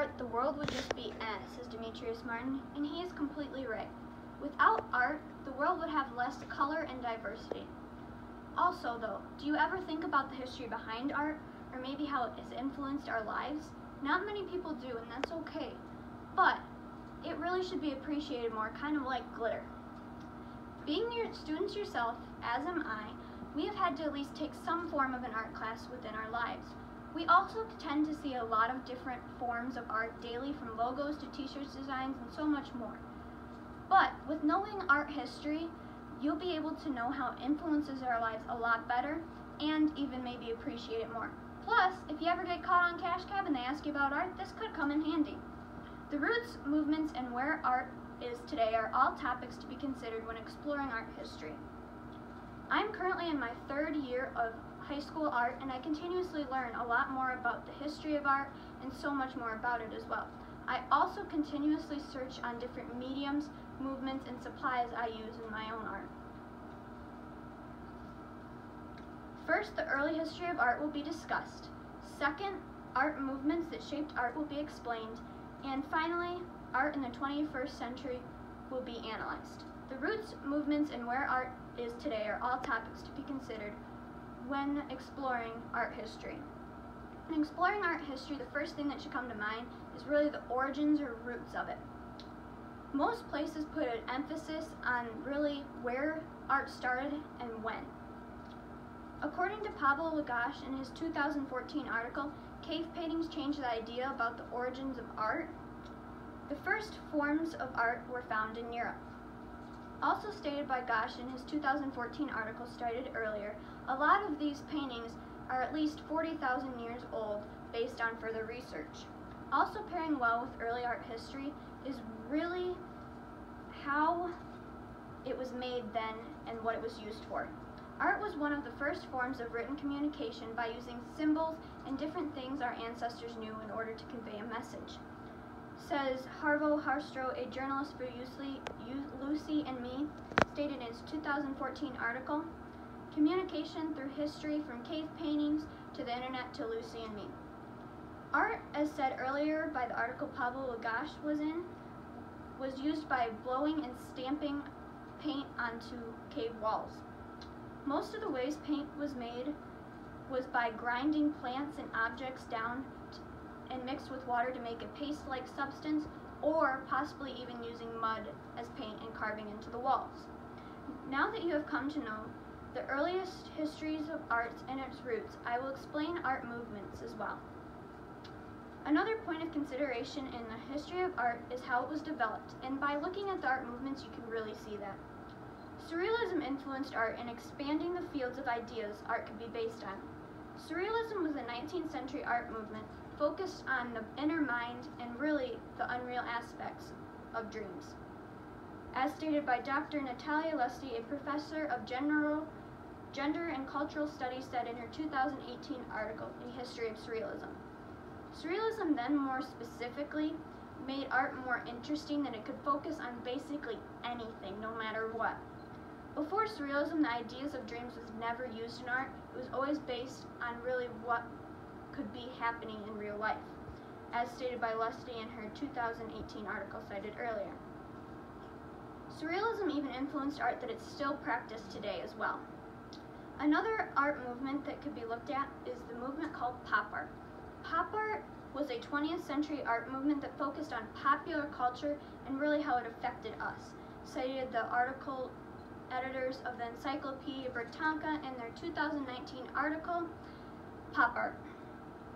art, the world would just be says Demetrius Martin, and he is completely right. Without art, the world would have less color and diversity. Also, though, do you ever think about the history behind art, or maybe how it has influenced our lives? Not many people do, and that's okay. But it really should be appreciated more, kind of like glitter. Being students yourself, as am I, we have had to at least take some form of an art class within our lives. We also tend to see a lot of different forms of art daily, from logos to t-shirts designs and so much more. But with knowing art history, you'll be able to know how it influences our lives a lot better and even maybe appreciate it more. Plus, if you ever get caught on Cash Cab and they ask you about art, this could come in handy. The roots, movements, and where art is today are all topics to be considered when exploring art history. I'm currently in my 3rd year of high school art, and I continuously learn a lot more about the history of art and so much more about it as well. I also continuously search on different mediums, movements, and supplies I use in my own art. First, the early history of art will be discussed. Second, art movements that shaped art will be explained. And finally, art in the 21st century will be analyzed. The roots, movements, and where art is today are all topics to be considered when exploring art history. In exploring art history, the first thing that should come to mind is really the origins or roots of it. Most places put an emphasis on really where art started and when. According to Pablo Lagash in his 2014 article, Cave Paintings Changed the Idea About the Origins of Art, the first forms of art were found in Europe. Also stated by Gosh in his 2014 article cited earlier, a lot of these paintings are at least 40,000 years old based on further research. Also pairing well with early art history is really how it was made then and what it was used for. Art was one of the first forms of written communication by using symbols and different things our ancestors knew in order to convey a message. Says Harvo Harstro, a journalist for Lucy and Me, stated in his 2014 article, "Communication through history from cave paintings to the internet to Lucy and Me." Art, as said earlier by the article Pablo Lagash was in, was used by blowing and stamping paint onto cave walls. Most of the ways paint was made was by grinding plants and objects down and mixed with water to make a paste-like substance, or possibly even using mud as paint and carving into the walls. Now that you have come to know the earliest histories of art and its roots, I will explain art movements as well. Another point of consideration in the history of art is how it was developed, and by looking at the art movements you can really see that. Surrealism influenced art in expanding the fields of ideas art could be based on. Surrealism was a 19th century art movement focused on the inner mind and really the unreal aspects of dreams. As stated by Dr. Natalia Lusty, a professor of Gender and Cultural Studies, said in her 2018 article, A History of Surrealism. Surrealism then more specifically made art more interesting, that it could focus on basically anything, no matter what. Before Surrealism, the ideas of dreams was never used in art. It was always based on really what could be happening in real life, as stated by Lusty in her 2018 article cited earlier. Surrealism even influenced art that it's still practiced today as well. Another art movement that could be looked at is the movement called pop art. Pop art was a 20th century art movement that focused on popular culture and really how it affected us, cited the article editors of the Encyclopedia Britannica in their 2019 article, Pop Art.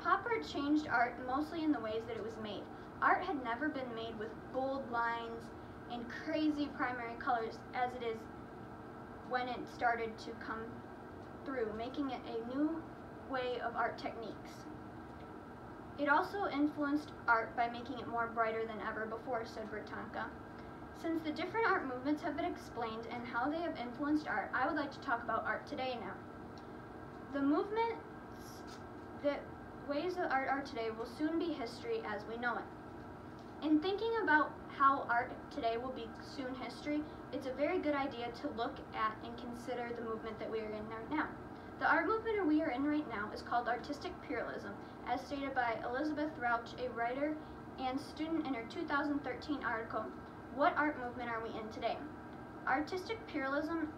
Pop art changed art mostly in the ways that it was made. Art had never been made with bold lines and crazy primary colors as it is when it started to come through, making it a new way of art techniques. It also influenced art by making it more brighter than ever before, said Britannica. Since the different art movements have been explained and how they have influenced art, I would like to talk about art today now. The movements that ways that art are today will soon be history as we know it. In thinking about how art today will be soon history, it's a very good idea to look at and consider the movement that we are in right now. The art movement we are in right now is called artistic pluralism, as stated by Elizabeth Rauch, a writer and student in her 2013 article, What Art Movement Are We In Today? Artistic pluralism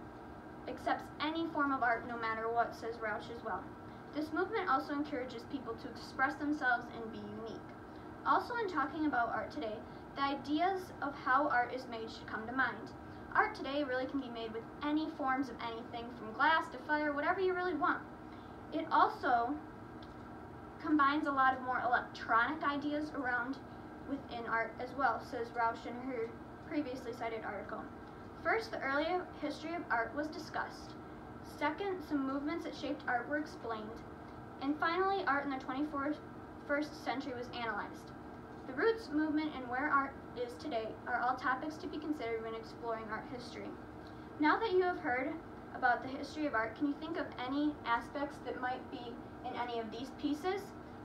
accepts any form of art no matter what, says Rausch as well. This movement also encourages people to express themselves and be unique. Also, in talking about art today, the ideas of how art is made should come to mind. Art today really can be made with any forms of anything, from glass to fire, whatever you really want. It also combines a lot of more electronic ideas around within art as well, says Rausch in her previously cited article. First, the early history of art was discussed. Second, some movements that shaped art were explained. And finally, art in the 21st century was analyzed. The roots, movement, and where art is today are all topics to be considered when exploring art history. Now that you have heard about the history of art, can you think of any aspects that might be in any of these pieces?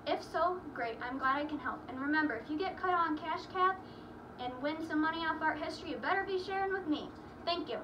If so, great, I'm glad I can help. And remember, if you get cut on Cash Cap and win some money off art history, you better be sharing with me. Thank you.